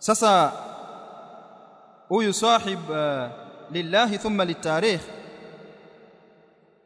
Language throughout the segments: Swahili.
Sasa huyu sahib lillahi thumma litarikh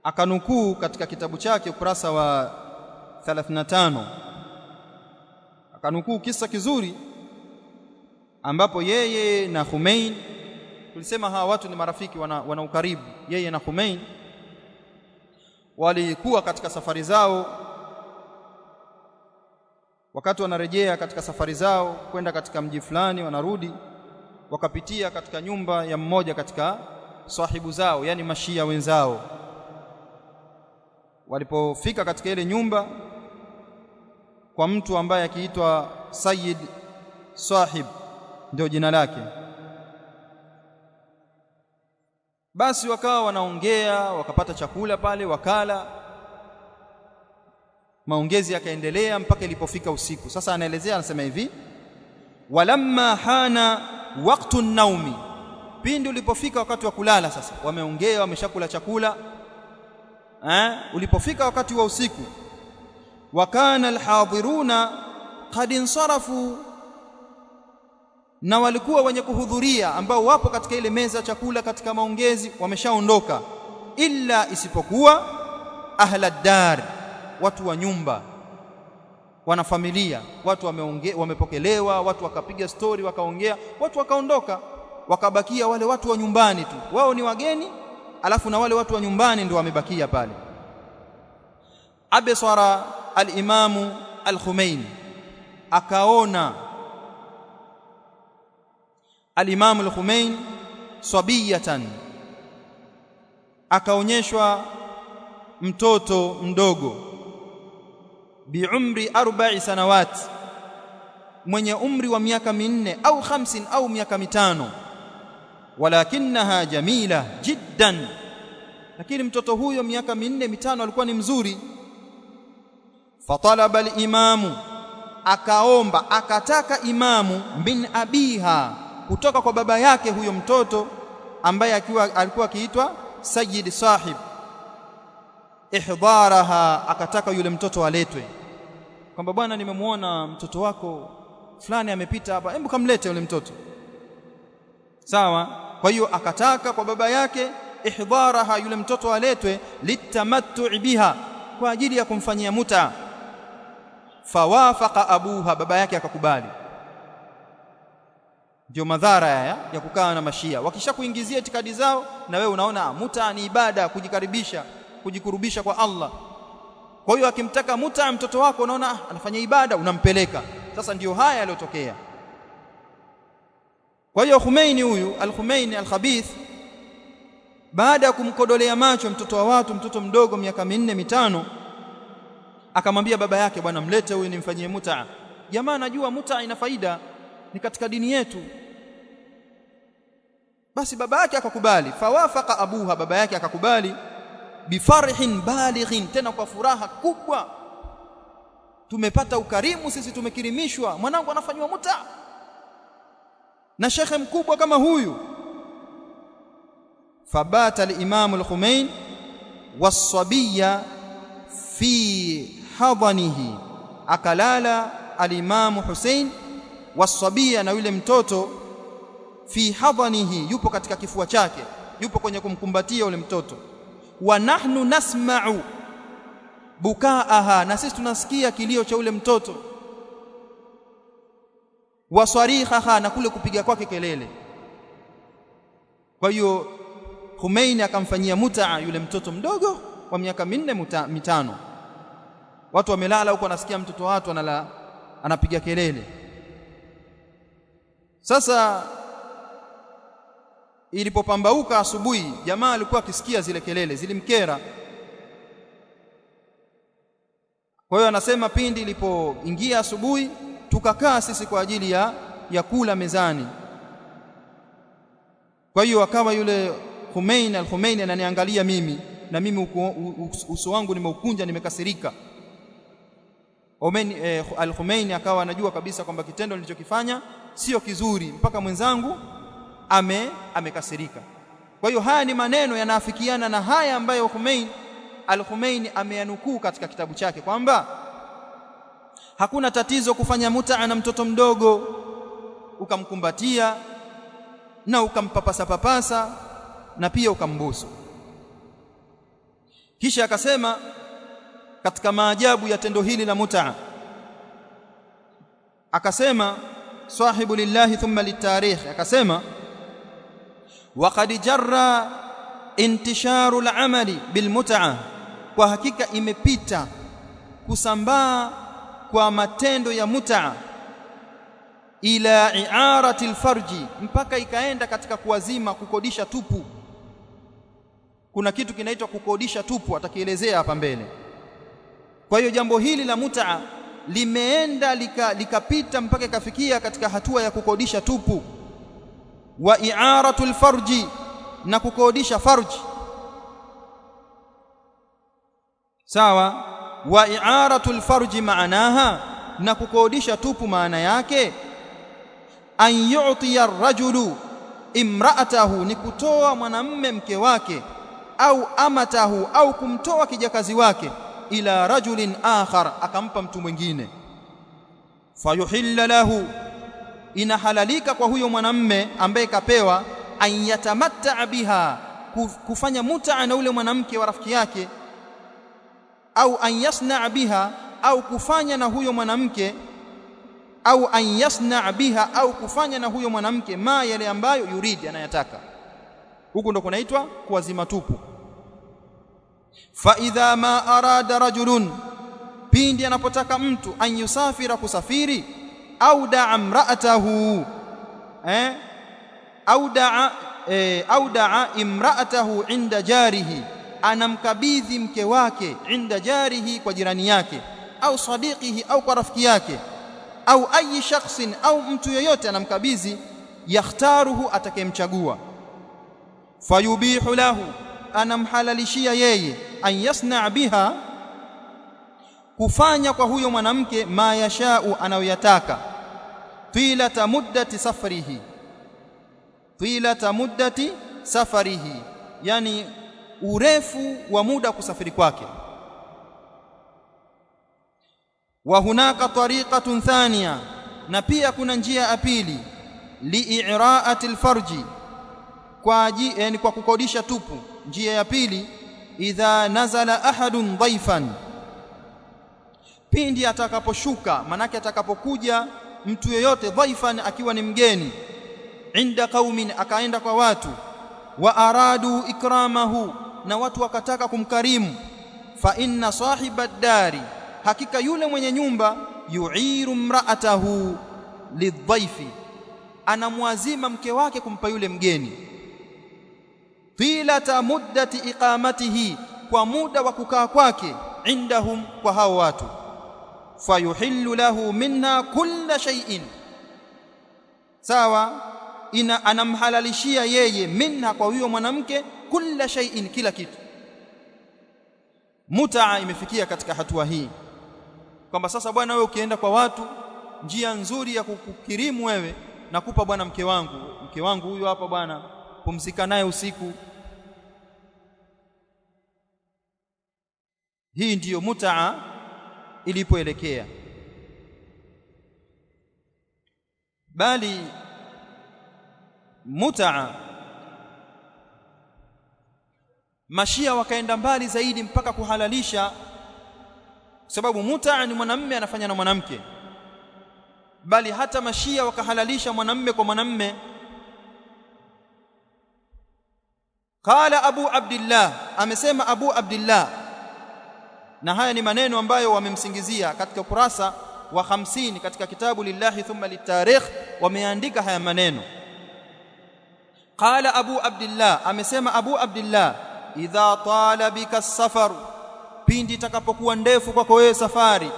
akanukuu katika kitabu chake ukurasa wa 35 akanukuu kisa kizuri ambapo yeye na Khomeini, tulisema hawa watu ni marafiki, wana ukaribu. Yeye na Khomeini walikuwa katika safari zao, wakati wanarejea katika safari zao kwenda katika mji fulani, wanarudi wakapitia katika nyumba ya mmoja katika sahibu zao, yani mashia wenzao. Walipofika katika ile nyumba kwa mtu ambaye akiitwa Sayyid Sahib, ndio jina lake, basi wakawa wanaongea, wakapata chakula pale, wakala, maongezi yakaendelea mpaka ilipofika usiku. Sasa anaelezea, anasema hivi: walamma hana waqtu an-naumi, pindi ulipofika wakati wa kulala. Sasa wameongea, wameshakula chakula, ulipofika wakati wa usiku, wa kana alhadhiruna qad insarafu, na walikuwa wenye kuhudhuria ambao wapo katika ile meza ya chakula katika maongezi wameshaondoka, illa isipokuwa ahla dar, watu wa nyumba, wana familia, watu wamepokelewa, watu wakapiga story, wakaongea, watu wakaondoka, wakabakia wale watu wa nyumbani tu, wao ni wageni, alafu na wale watu wa nyumbani ndio wamebakia pale. Absara al-Imamu al-Khomeini, akaona al-Imamu al-Khomeini sabiyatan, akaonyeshwa mtoto mdogo, biumri 4 sanawat, mwenye umri wa miaka 4 au 50 au miaka 5, walakinaha jamila jiddan, lakini mtoto huyo miaka 4 5 alikuwa ni mzuri. Fatalaba al-imamu, akaomba, akataka imamu, min abiha, kutoka kwa baba yake huyo mtoto ambaye alikuwa akiitwa Sayyid Sahib, ihdaraha, akataka yule mtoto aletwe, kwamba bwana, nimemuona mtoto wako fulani amepita hapa, hebu kamlete yule mtoto. Sawa. Kwa hiyo akataka kwa baba yake ihdaraha, yule mtoto aletwe, litamattu biha, kwa ajili ya kumfanyia muta. Fawafaqa abuha, baba yake akakubali. Ndio madhara ya kukaa na mashia, wakishakuingizia itikadi zao, na wewe unaona muta ni ibada, kujikaribisha, kujikurubisha kwa Allah. Kwa hiyo akimtaka muta mtoto wako, unaona anafanya ibada, unampeleka. Sasa ndio haya yaliyotokea. Kwa hiyo Khomeini huyu al-Khomeini al-Khabith, baada ya kumkodolea macho mtoto wa watu, mtoto mdogo miaka 4 5, akamwambia baba yake, bwana, mlete huyu nimfanyie muta. Jamaa anajua muta ina faida, ni katika dini yetu. Basi baba yake akakubali. Fawafaqa abuha, baba yake akakubali, bifarhin balighin, tena kwa furaha kubwa. Tumepata ukarimu sisi, tumekirimishwa, mwanangu anafanywa muta na shekhe mkubwa kama huyu. Fabata al-Imam al-Khomeini was-sabiyya fi hadanihi, akalala al-Imam Hussein was-sabiyya, na yule mtoto, fi hadanihi, yupo katika kifua chake, yupo kwenye kumkumbatia yule mtoto. Wa nahnu nasma'u bukaaha, na sisi tunasikia kilio cha yule mtoto, wa sarikhaha, na kule kupiga kwake kelele. Kwa hiyo Khomeini akamfanyia mutaa yule mtoto mdogo wa miaka 4 5. Watu wamelala huko, wanasikia mtoto watu anapiga kelele. Sasa ilipopambauka asubuhi, jamaa alikuwa akisikia zile kelele, zilimkera. Kwa hiyo anasema pindi ilipoingia asubuhi, tukakaa sisi kwa ajili ya kula mezani. Kwa hiyo akawa yule Khomeini al-Khomeini ananiangalia mimi, na mimi uso wangu nimeukunja, nimekasirika. Al-Khomeini akawa anajua kabisa kwamba kitendo nilichokifanya sio kizuri, mpaka mwenzangu amekasirika. Kwa hiyo haya ni maneno yanaafikiana na haya ambayo al-Khomeini ameyanukuu katika kitabu chake, kwamba hakuna tatizo kufanya mutaa na mtoto mdogo, ukamkumbatia na ukampapasa papasa na pia ukambusu. Kisha akasema katika maajabu ya tendo hili la mut'a, akasema sahibu lillahi thumma litarikh, akasema waqad jarra intisharu al-amali bilmut'a, kwa hakika imepita kusambaa kwa matendo ya mut'a ila i'arati al-farji, mpaka ikaenda katika kuwazima kukodisha tupu. Kuna kitu kinaitwa kukodisha tupu, atakielezea hapa mbele. Kwa hiyo jambo hili la mut'a limeenda likapita mpaka ikafikia katika hatua ya kukodisha tupu. Wa i'aratul farji, na kukodisha farji. Sawa. Wa i'aratul farji maanaha, na kukodisha tupu maana yake an yu'tiya ar-rajulu imra'atahu, ni kutoa mwanamume mke wake, au amatahu, au kumtoa kijakazi wake, ila rajulin akhar, akampa mtu mwingine. Fayuhilla lahu, inahalalika kwa huyo mwanamume ambaye kapewa, an yatamatta biha, kufanya mut'a na ule mwanamke wa rafiki yake, au an yasna biha, au kufanya na huyo mwanamke, au an yasna biha, au kufanya na huyo mwanamke ma yale ambayo yuridi, anayataka. Huko ndo kunaitwa kuwazima tupu. Fa idha ma arada rajulun, pindi anapotaka mtu, an yusafira, kusafiri, au da'a imra'atahu, au da'a imra'atahu inda jarihi, anamkabidhi mke wake, inda jarihi, kwa jirani yake, au sadiqihi, au kwa rafiki yake, au ayi shakhsin, au mtu yoyote anamkabidhi, yakhtaruhu, atakayemchagua. Fayubihu lahu, anamhalalishia yeye, an yasna biha, kufanya kwa huyo mwanamke, ma yashau, anayoyataka, tilata muddati safarihi, tilata muddati safarihi, yani urefu wa muda kusafiri kwake. Wa hunaka tariqatun thaniya, na pia kuna njia ya pili, li'ira'ati al-farji, kwa kukodisha tupu. Njia ya pili, idha nazala ahadun dhaifan, pindi atakaposhuka, manake atakapokuja mtu yeyote, dhaifan, akiwa ni mgeni, inda qaumin, akaenda kwa watu, wa aradu ikramahu, na watu wakataka kumkarimu, fa inna sahiba ad-dari, hakika yule mwenye nyumba, yu'iru mra'atahu lidhaifi, anamwazima mke wake kumpa yule mgeni, tilata muddati iqamatihi, kwa muda wa kukaa kwake, indahum, kwa hao watu. Fayuhillu lahu minha kulla shay'in, sawa, anamhalalishia yeye, minha, kwa huyo mwanamke, kulla shay'in, kila kitu. Mut'a imefikia katika hatua hii kwamba sasa bwana, wewe ukienda kwa watu, njia nzuri ya kukukirimu wewe, nakupa bwana mke wangu huyo hapa bwana, pumzika naye usiku. Hii ndiyo mut'a ilipoelekea. Bali mut'a, mashia wakaenda mbali zaidi mpaka kuhalalisha, sababu mut'a ni mwanamume anafanya na mwanamke, bali hata mashia wakahalalisha mwanamume kwa mwanamume. Qala Abu Abdullah, amesema Abu Abdullah, na haya ni maneno ambayo wamemsingizia katika kurasa wa 50 katika kitabu lillahi thumma litarikh, wameandika haya maneno. Qala Abu Abdullah, amesema Abu Abdullah, idha tala bika as-safar, pindi takapokuwa ndefu kwako wewe safari,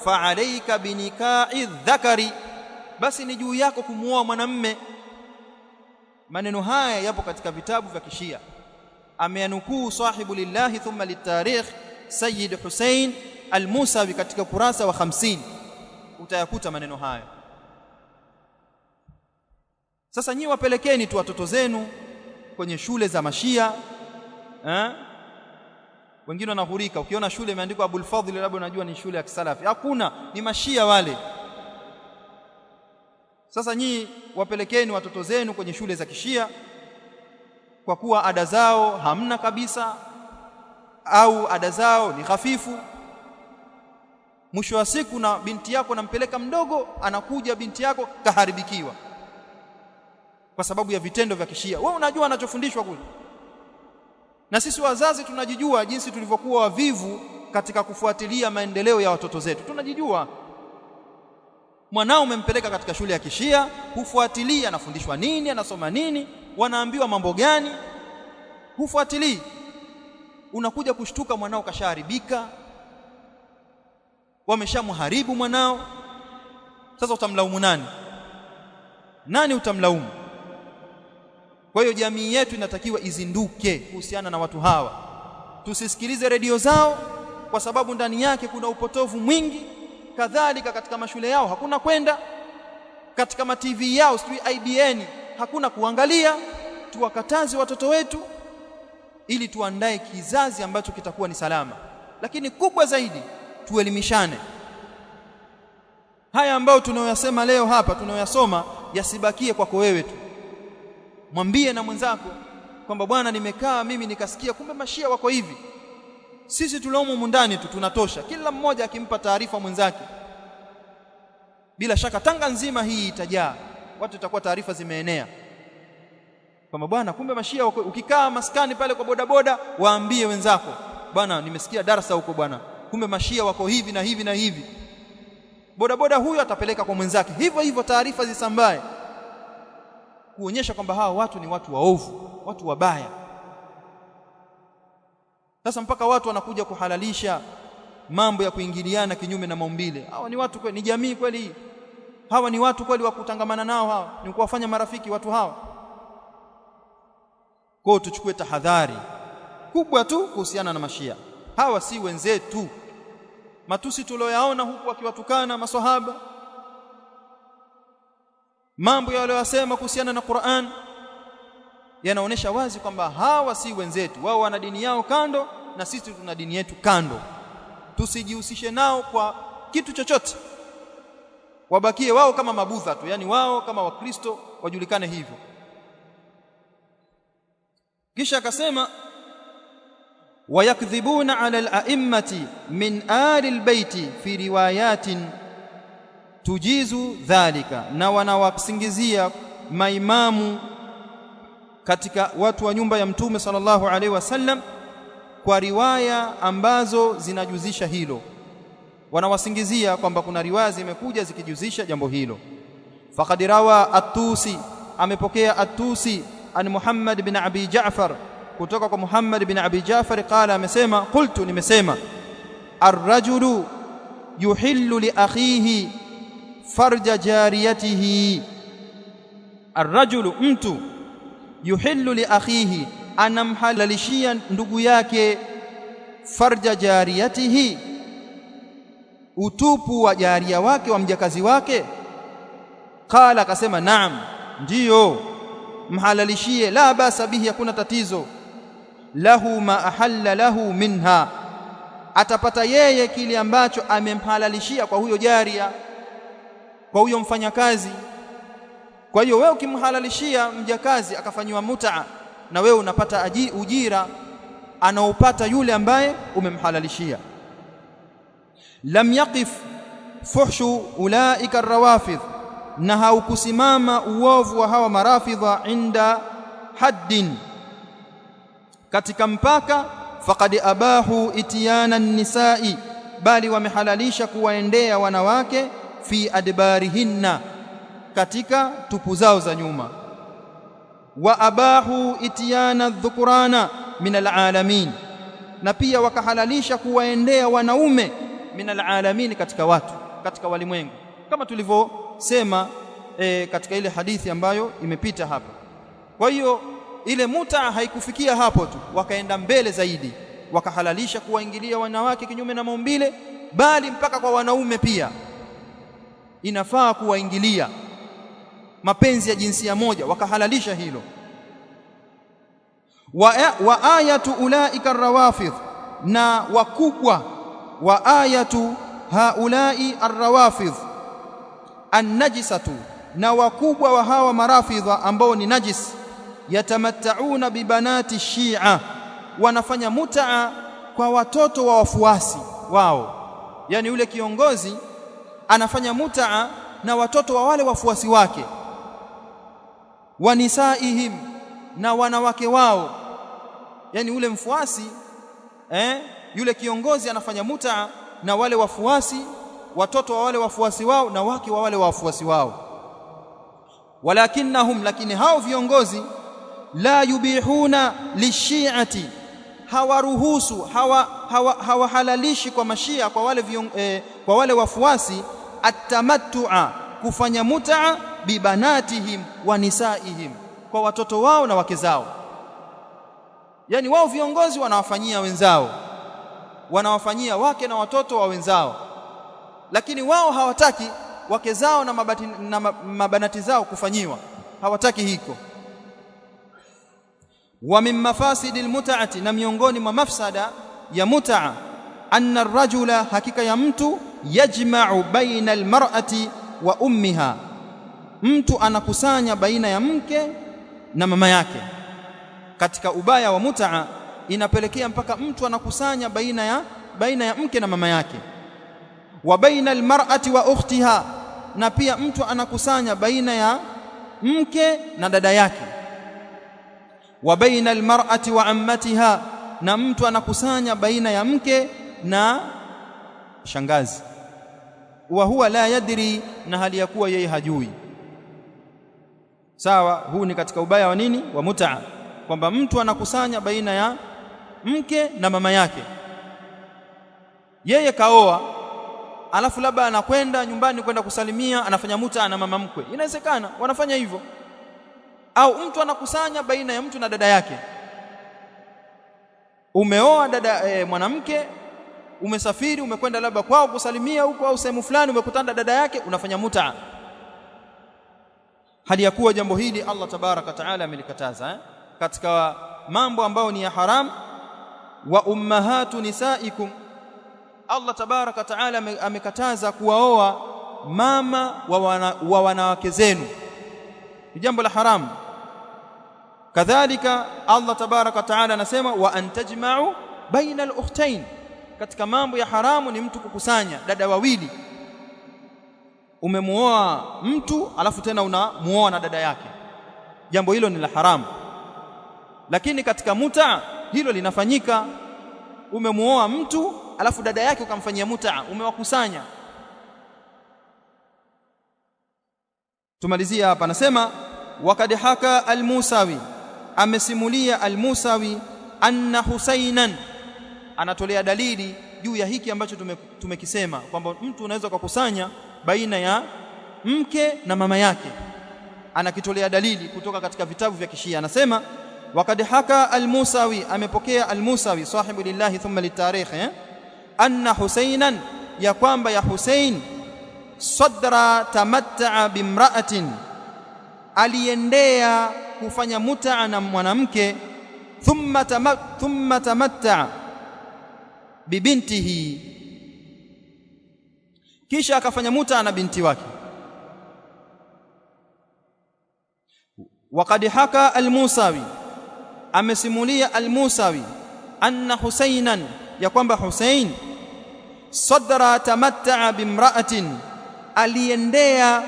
fa alayka binika'i dhakari, basi ni juu yako kumuoa mwanamume. Maneno haya yapo katika vitabu vya Kishia, ameanukuu sahibu lillahi thumma litarikh Sayyid Hussein al-Musawi katika kurasa wa 50, utayakuta maneno haya. Sasa nyinyi wapelekeni tu watoto zenu kwenye shule za mashia, wengine wanahurika, ukiona shule imeandikwa Abul Fadhl, labda unajua ni shule ya kisalafi. Hakuna, ni mashia wale. Sasa nyinyi wapelekeni watoto zenu kwenye shule za Kishia, kwa kuwa ada zao hamna kabisa au ada zao ni hafifu. Mwisho wa siku na binti yako nampeleka mdogo, anakuja binti yako kaharibikiwa kwa sababu ya vitendo vya Kishia. Wewe unajua anachofundishwa kule. Na sisi wazazi tunajijua jinsi tulivyokuwa wavivu katika kufuatilia maendeleo ya watoto zetu. Tunajijua. Mwanao umempeleka katika shule ya Kishia, hufuatilia anafundishwa nini, anasoma nini, wanaambiwa mambo gani, hufuatilii. Unakuja kushtuka mwanao kashaharibika, wameshamharibu mwanao. Sasa utamlaumu nani? Nani utamlaumu? Kwa hiyo jamii yetu inatakiwa izinduke kuhusiana na watu hawa. Tusisikilize redio zao kwa sababu ndani yake kuna upotovu mwingi. Kadhalika katika mashule yao hakuna kwenda, katika ma TV yao sijui IBN hakuna kuangalia. Tuwakataze watoto wetu ili tuandae kizazi ambacho kitakuwa ni salama. Lakini kubwa zaidi tuelimishane. Haya ambayo tunayoyasema leo hapa, tunayoyasoma, yasibakie kwako wewe tu. Mwambie na mwenzako kwamba bwana, nimekaa mimi nikasikia kumbe mashia wako hivi. Sisi tuliomo ndani tu tunatosha. Kila mmoja akimpa taarifa mwenzake, bila shaka Tanga nzima hii itajaa watu, itakuwa taarifa zimeenea kwamba bwana, kumbe mashia wako. Ukikaa maskani pale kwa bodaboda, waambie wenzako, bwana, nimesikia darasa huko bwana, kumbe mashia wako hivi na hivi na hivi. Bodaboda huyo atapeleka kwa mwenzake, hivyo hivyo taarifa zisambae, kuonyesha kwamba hawa watu ni watu waovu, watu wabaya. Sasa mpaka watu wanakuja kuhalalisha mambo ya kuingiliana kinyume na maumbile. Hawa ni watu kweli? Ni jamii kweli? Hawa ni watu kweli wa kutangamana nao? Hawa ni kuwafanya marafiki watu hawa? Kwa tuchukue tahadhari kubwa tu kuhusiana na mashia. Hawa si wenzetu. Matusi tulioyaona huku wakiwatukana maswahaba, mambo yaliyosema kuhusiana na Qur'an, yanaonesha wazi kwamba hawa si wenzetu. Wao wana dini yao kando na sisi tuna dini yetu kando. Tusijihusishe nao kwa kitu chochote, wabakie wao kama mabudha tu, yani wao kama Wakristo wajulikane hivyo. Kisha akasema wayakdhibuna ala al-a'immati min ali al-baiti fi riwayatin tujizu dhalika, na wanawasingizia maimamu katika watu wa nyumba ya Mtume sallallahu alaihi wasallam kwa riwaya ambazo zinajuzisha hilo. Wanawasingizia kwamba kuna riwaya zimekuja zikijuzisha jambo hilo. Faqad rawa at-Tusi, amepokea at-Tusi an Muhammad bin Abi Ja'far, kutoka kwa Muhammad bin Abi Ja'far qala, amesema qultu, nimesema ar-rajulu yuhillu li akhihi farja jariyatihi. Ar-rajulu, mtu, yuhillu li akhihi, anamhalalishia ndugu yake, farja jariyatihi, utupu wa jaria wake, wa mjakazi wake. Qala, akasema naam, ndiyo, mhalalishie, la basa bihi, hakuna tatizo. Lahu ma ahalla lahu minha, atapata yeye kile ambacho amemhalalishia kwa huyo jaria, kwa huyo mfanyakazi. Kwa hiyo wewe ukimhalalishia mjakazi akafanywa mutaa, na wewe unapata ujira anaopata yule ambaye umemhalalishia. Lam yaqif fuhshu ulaika ar-rawafidh, na haukusimama uovu wa hawa marafidha inda haddin, katika mpaka. Faqad abahu itiyana an-nisa'i, bali wamehalalisha kuwaendea wanawake, fi adbarihinna, katika tupu zao za nyuma. Wa abahu itiyana dhukurana min alalamin, na pia wakahalalisha kuwaendea wanaume min alalamin, katika watu, katika walimwengu, kama tulivyosema katika ile hadithi ambayo imepita hapa. Kwa hiyo ile mutaa haikufikia hapo tu, wakaenda mbele zaidi, wakahalalisha kuwaingilia wanawake kinyume na maumbile, bali mpaka kwa wanaume pia inafaa kuwaingilia mapenzi ya jinsia moja, wakahalalisha hilo. Wa ayatu ulaika ar-rawafidh, na wakubwa wa ayatu haulai ar-rawafidh an-najisatu na wakubwa wa hawa marafidha ambao ni najis, yatamatta'una bibanati Shia, wanafanya mut'a kwa watoto wa wafuasi wao. Yani yule kiongozi anafanya mut'a na watoto wa wale wafuasi wake, wa nisaihim, na wanawake wao. Yani yule mfuasi yule kiongozi anafanya mut'a na wale wafuasi, watoto wa wale wafuasi wao na wake wa wale wafuasi wao. Walakinnahum, lakini hao viongozi, la yubihuna lishiati, hawaruhusu hawahalalishi kwa mashia, kwa wale wafuasi, atamattu'a, kufanya mut'a, bibanatihim wa nisaihim, kwa watoto wao na wake zao. Yani wao viongozi wanawafanyia wenzao, wanawafanyia wake na watoto wa wenzao, lakini wao hawataki wake zao na mabanati zao kufanyiwa, hawataki hiko. Wa min mafasidil mut'ati, na miongoni mwa mafsada ya mut'a, anna ar-rajula, hakika ya mtu, yajma'u baina al-mar'ati wa ummiha, mtu anakusanya baina ya mke na mama yake. Katika ubaya wa mut'a inapelekea mpaka mtu anakusanya baina ya mke na mama yake. Wa baina al-mar'ati wa ukhtiha, na pia mtu anakusanya baina ya mke na dada yake. Wa baina al-mar'ati wa ammatiha, na mtu anakusanya baina ya mke na shangazi. Wa huwa la yadri, na hali ya kuwa yeye hajui. Sawa, huu ni katika ubaya wa nini? Wa mut'a, kwamba mtu anakusanya baina ya mke na mama yake. Yeye kaoa, alafu labda anakwenda nyumbani kwenda kusalimia, anafanya mut'a na mama mkwe. Inawezekana wanafanya hivyo. Au mtu anakusanya baina ya mtu na dada yake. Umeoa dada mwanamke, umesafiri, umekwenda labda kwao kusalimia huko au sehemu fulani, umekutana dada yake, unafanya mut'a. Hali ya kuwa jambo hili Allah tabaraka taala amelikataza katika mambo ambayo ni ya haram. Wa ummahatu nisaikum, Allah tabaraka taala amekataza kuwaoa mama wa wanawake zenu, ni jambo la haram. Kadhalika Allah tabaraka taala anasema wa antajma'u baina al-ukhtayn, katika mambo ya haramu ni mtu kukusanya dada wawili. Umemuoa mtu alafu tena unamuoa na dada yake, jambo hilo ni la haramu. Lakini katika mut'a hilo linafanyika. Umemuoa mtu alafu dada yake ukamfanyia mut'a, umewakusanya. Tumalizia hapa, anasema waqad haka al-Musawi, amesimulia al-Musawi anna Husainan, anatolea dalili juu ya hiki ambacho tumekisema kwamba mtu unaweza kukusanya baina ya mke na mama yake. Anakitolea dalili kutoka katika vitabu vya Kishia. Anasema waqad haka al-Musawi, amepokea al-Musawi sahibu lillahi thumma litarikh, anna Husainan, ya kwamba ya Husain, sadra tamatta'a bimra'atin, aliendea kufanya mut'a na mwanamke, thumma tamatta'a bibintihi, kisha akafanya mut'a na binti wake. Waqad haka al-Musawi, amesimulia al-Musawi anna Husainan, ya kwamba Husain, sadra tamatta'a bimra'atin, aliendea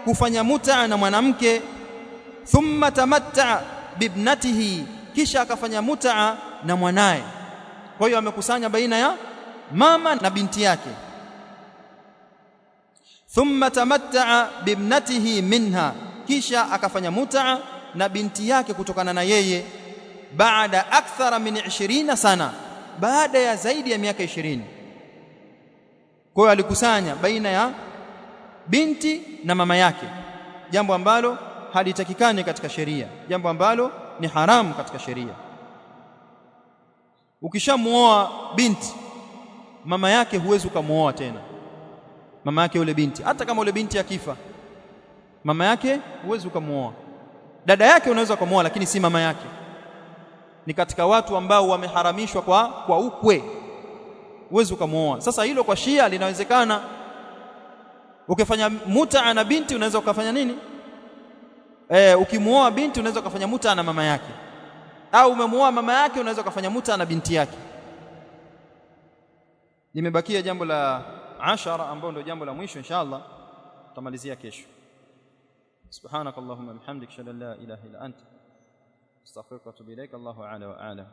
kufanya mut'a na mwanamke, thumma tamatta'a bibnatihi, kisha akafanya mut'a na mwanae. Kwa hiyo amekusanya baina ya mama na binti yake. Thumma tamatta'a bibnatihi minha, kisha akafanya mut'a na binti yake kutokana na yeye, baada akthara min 20 sana, baada ya zaidi ya miaka 20. Kwa hiyo alikusanya baina ya binti na mama yake, jambo ambalo halitakikani katika sheria, jambo ambalo ni haramu katika sheria. Ukishamuoa binti, mama yake huwezi ukamuoa tena, mama yake yule binti, hata kama yule binti akifa, mama yake huwezi ukamuoa. Dada yake unaweza kumuoa, lakini si mama yake. Ni katika watu ambao wameharamishwa kwa ukwe, huwezi ukamuoa. Sasa hilo kwa Shia linawezekana. Ukifanya mut'a na binti unaweza ukafanya nini? ukimuoa binti unaweza kufanya muta na mama yake, au umemuoa mama yake unaweza kufanya muta na binti yake. Limebakia jambo la 10 ambalo ndio jambo la mwisho, inshallah tutamalizia kesho. Subhanakallahumma bihamdika, ashhadu an la ilaha illa anta, astaghfiruka wa atubu ilaik. Allahu a'la wa a'lam.